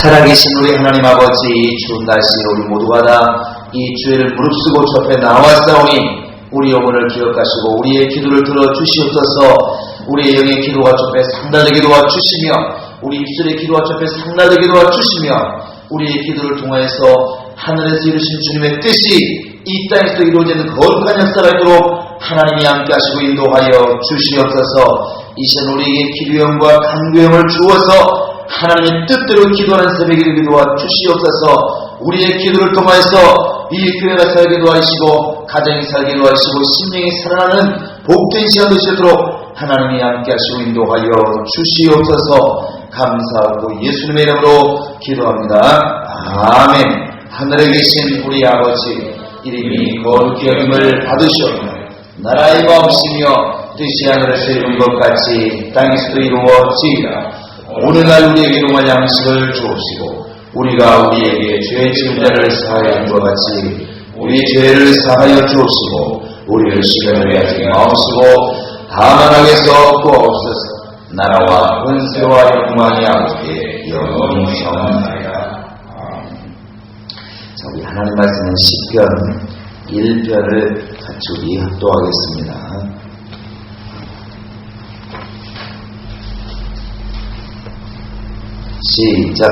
살아계신 우리 하나님 아버지, 이 추운 날씨에 우리 모두가 다 이 주의를 무릅쓰고 주 앞에 나왔사오니 우리 영혼을 기억하시고 우리의 기도를 들어주시옵소서. 우리의 영의 기도가 주 앞에 상달되게 도와주시며 우리 입술의 기도가 주 앞에 상달되게 도와주시며 우리의 기도를 통하여서 하늘에서 이루신 주님의 뜻이 이 땅에서 이루어지는 거룩한 역사가 있도록 하나님이 함께 하시고 인도하여 주시옵소서. 이 시간 우리에게 기도형과 간구형을 주어서 하나님의 뜻대로 기도하는 새벽이 되게 도와주시옵소서. 우리의 기도를 통하여서 이 교회가 살기도 하시고 가정이 살기도 하시고 심령이 살아나는 복된 시간 되시도록 하나님이 함께 하시고 인도하여 주시옵소서. 감사하고 예수님의 이름으로 기도합니다. 아멘. 하늘에 계신 우리 아버지, 이름이 거룩히 여김을 받으시옵며 나라의 마음이시며 뜻이 하늘에서 이룬 것 같이 땅에서도 이루어지이다. 오늘날 우리에게 일용할 양식을 주옵시고 우리가 우리에게 죄 지은 자를 사하여 한 것 같이 우리 죄를 사하여 주옵시고 우리를 시련하게 하지 마옵시고 다만 악에서 구하옵소서. 나라와 권세와 영광이 아버지께 영원히 영원하리라. 자, 우리 하나님 말씀은 시편 1편을 같이 우리 합독하겠습니다. 시작.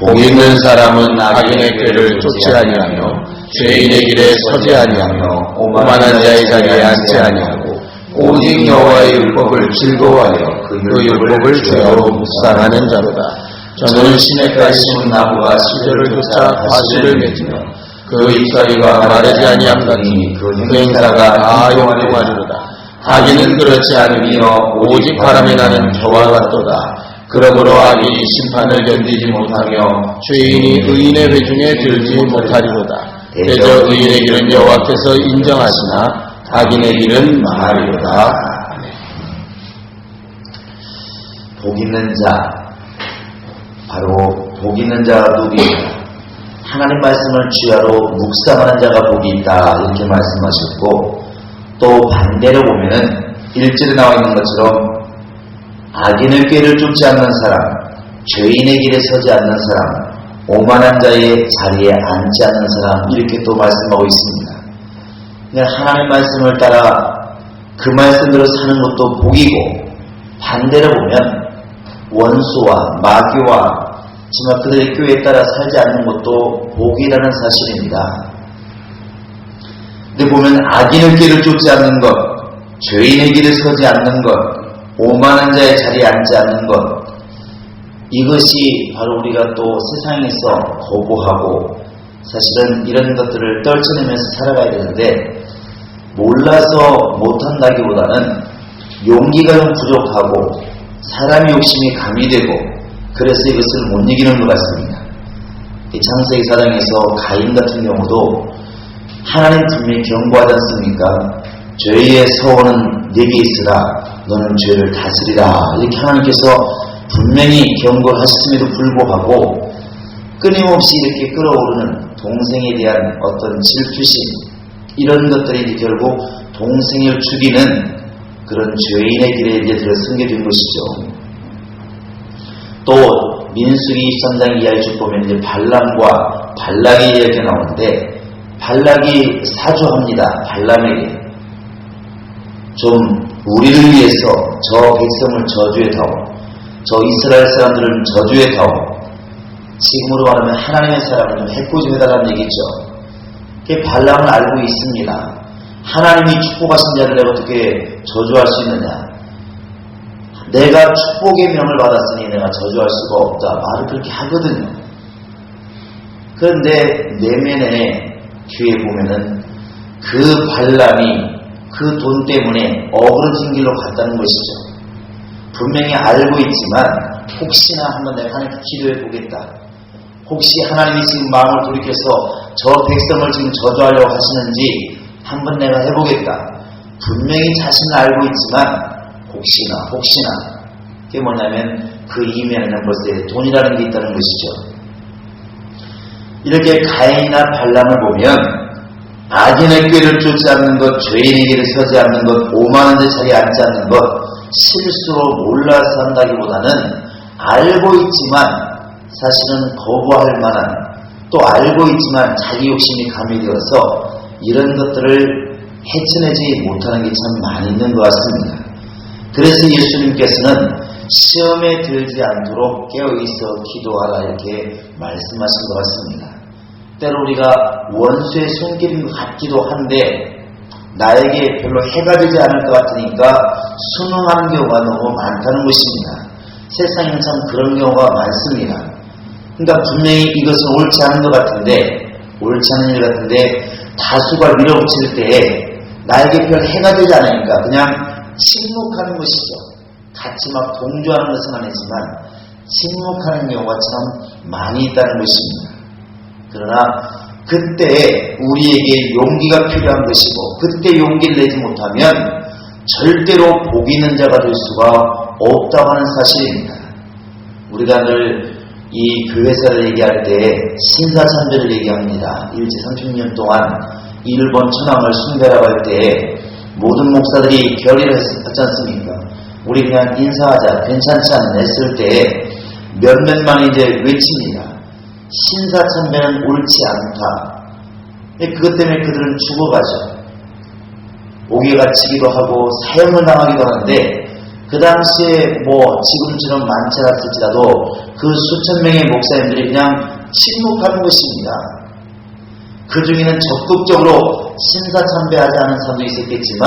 복 있는 사람은 악인의 꾀를 쫓지 아니하며 죄인의 길에 서지 아니하며 오만한 자의 자리에 앉지 아니하고 오직 여호와의 율법을 즐거워하여 그 율법을 주야로 묵상하는 자로다. 저는 시냇가에 심은 나무가 시절을 쫓아 과실을 맺으며 그 잎사귀가 마르지 아니함 같으니 그 행사가 영원하리로다. 악인은 그렇지 않으며 오직 바람이 나는 겨와 같도다. 그러므로 악인이 심판을 견디지 못하며 죄인이 의인의 회중에 들지 못하리로다. 대저 의인의 길은 여호와께서 인정하시나 악인의 길은 망하리로다. 복 있는 자, 바로 복 있는 자가 누구입니까? 하나님 말씀을 주야로 묵상하는 자가 복이 있다, 이렇게 말씀하셨고, 또 반대로 보면은 1절에 나와 있는 것처럼 악인의 꾀를 쫓지 않는 사람, 죄인의 길에 서지 않는 사람, 오만한 자의 자리에 앉지 않는 사람, 이렇게 또 말씀하고 있습니다. 하나님 말씀을 따라 그 말씀대로 사는 것도 복이고, 반대로 보면 원수와 마귀와 정말 그들의 꾀에 따라 살지 않는 것도 복이라는 사실입니다. 근데 보면 악인의 길을 쫓지 않는 것, 죄인의 길에 서지 않는 것, 오만한 자의 자리에 앉지 않는 것, 이것이 바로 우리가 또 세상에서 거부하고 사실은 이런 것들을 떨쳐내면서 살아가야 되는데, 몰라서 못한다기보다는 용기가 좀 부족하고 사람의 욕심이 가미되고 그래서 이것을 못 이기는 것 같습니다. 이 창세기 4장에서 가인 같은 경우도 하나님 분명히 경고하지 않습니까? 죄의 서원은 네게 있으라, 너는 죄를 다스리라, 이렇게 하나님께서 분명히 경고하셨음에도 불구하고 끊임없이 이렇게 끌어오르는 동생에 대한 어떤 질투심, 이런 것들이 결국 동생을 죽이는 그런 죄인의 길에 이제 들어서게 된 것이죠. 또 민수기 23장 이하에 쭉 보면 이제 발람과 발락의 이야기가 나오는데, 발락이 사주합니다. 발람에게 좀 우리를 위해서 저 백성을 저주해 다오, 저 이스라엘 사람들은 저주해 다오, 지금으로 말하면 하나님의 사람을 좀 해코지 해달라는 얘기죠. 그게 발람은 알고 있습니다. 하나님이 축복하신 자를 내가 어떻게 저주할 수 있느냐, 내가 축복의 명을 받았으니 내가 저주할 수가 없다, 말을 그렇게 하거든요. 그런데 내면에 뒤에 보면은 그 발람이 그 돈 때문에 어그러진 길로 갔다는 것이죠. 분명히 알고 있지만 혹시나 한번 내가 하나님께 기도해 보겠다, 혹시 하나님이 지금 마음을 돌이켜서 저 백성을 지금 저주하려고 하시는지 한번 내가 해보겠다. 분명히 자신은 알고 있지만 혹시나 그게 뭐냐면 그 이면에는 벌써 돈이라는 게 있다는 것이죠. 이렇게 가인이나 발람을 보면 악인의 꾀를 쫓지 않는 것, 죄인의 길에 서지 않는 것, 오만한 데 자리에 앉지 않는 것, 실수로 몰라서 한다기보다는 알고 있지만 사실은 거부할 만한, 또 알고 있지만 자기 욕심이 가미되어서 이런 것들을 헤쳐내지 못하는 게 참 많이 있는 것 같습니다. 그래서 예수님께서는 시험에 들지 않도록 깨어있어 기도하라 이렇게 말씀하신 것 같습니다. 때로 우리가 원수의 손길인 것 같기도 한데 나에게 별로 해가 되지 않을 것 같으니까 순응하는 경우가 너무 많다는 것입니다. 세상에는 참 그런 경우가 많습니다. 그러니까 분명히 이것은 옳지 않은 것 같은데, 옳지 않은 일 같은데 다수가 밀어붙일 때에 나에게 별 해가 되지 않으니까 그냥 침묵하는 것이죠. 같이 막 동조하는 것은 아니지만 침묵하는 경우가 참 많이 있다는 것입니다. 그러나 그때 우리에게 용기가 필요한 것이고, 그때 용기를 내지 못하면 절대로 복 있는 자가 될 수가 없다고 하는 사실입니다. 우리가 늘 이 교회사를 얘기할 때 신사참배를 얘기합니다. 일제 30년 동안 일본 천황을 숭배라고 할 때 모든 목사들이 결의를 했지 않습니까? 우리 그냥 인사하자, 괜찮지 않나 했을 때 몇몇만이 이제 외칩니다. 신사참배는 옳지 않다. 그것 때문에 그들은 죽어가죠. 옥에 갇히기도 하고 사형을 당하기도 하는데, 그 당시에 지금처럼 많지 않았을지라도 그 수천 명의 목사님들이 그냥 침묵하는 것입니다. 그 중에는 적극적으로 신사참배하지 않은 사람도 있었겠지만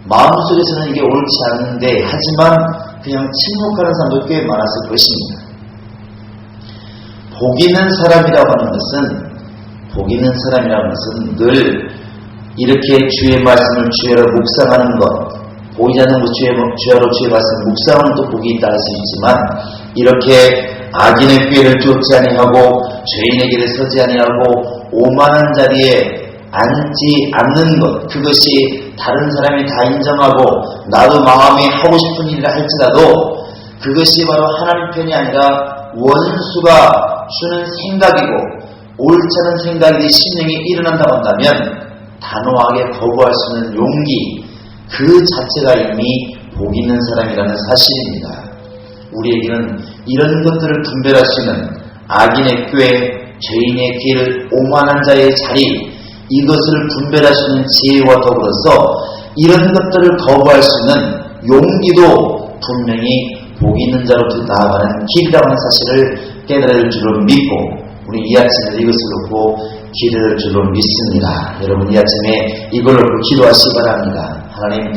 마음속에서는 이게 옳지 않은데 하지만 그냥 침묵하는 사람도 꽤 많았을 것입니다. 복 있는 사람이라고 하는 것은 늘 이렇게 주의 말씀을 주야로 묵상하는 것, 보이지 않는 것 주야로 주의 말씀을 묵상하는 또 복이 있다 할 수 있지만, 이렇게 악인의 꾀를 쫓지 아니하고 죄인의 길에 서지 아니하고 오만한 자리에 앉지 않는 것, 그것이 다른 사람이 다 인정하고 나도 마음이 하고 싶은 일이라 할지라도 그것이 바로 하나님 편이 아니라 원수가 주는 생각이고 옳지 않은 생각이 심령에 일어난다고 한다면 단호하게 거부할 수 있는 용기, 그 자체가 이미 복 있는 사람이라는 사실입니다. 우리에게는 이런 것들을 분별할 수 있는 악인의 꾀, 죄인의 길, 오만한 자의 자리, 이것을 분별할 수 있는 지혜와 더불어서 이런 것들을 거부할 수 있는 용기도 분명히 복 있는 자로 나아가는 길이라고 하는 사실을 깨달을 줄로 믿고, 우리 이 아침에 이것을 놓고 기도할 줄로 믿습니다. 여러분, 이 아침에 이걸 놓고 기도하시기 바랍니다. 하나님,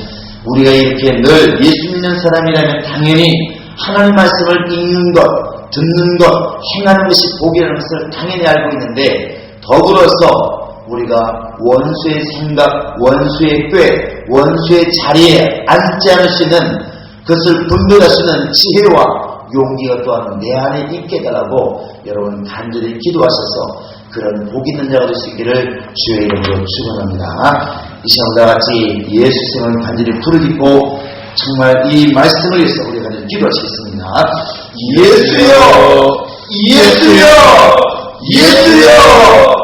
우리가 이렇게 늘 예수 믿는 사람이라면 당연히 하나님 말씀을 읽는 것, 듣는 것, 행하는 것이 복이라는 것을 당연히 알고 있는데, 더불어서 우리가 원수의 생각, 원수의 꾀, 원수의 자리에 앉지 않을 수 있는 그것을 분별할 수 있는 지혜와 용기가 또한 내 안에 있게 해달라고 여러분 간절히 기도하셔서 그런 복 있는 자가 될 수 있기를 주의 이름으로 축원합니다. 이 시간 같이 예수 이름을 간절히 부르짖고 정말 이 말씀을 위해서 우리가 간절히 기도하시겠습니다. 예수여, 예수여, 예수여.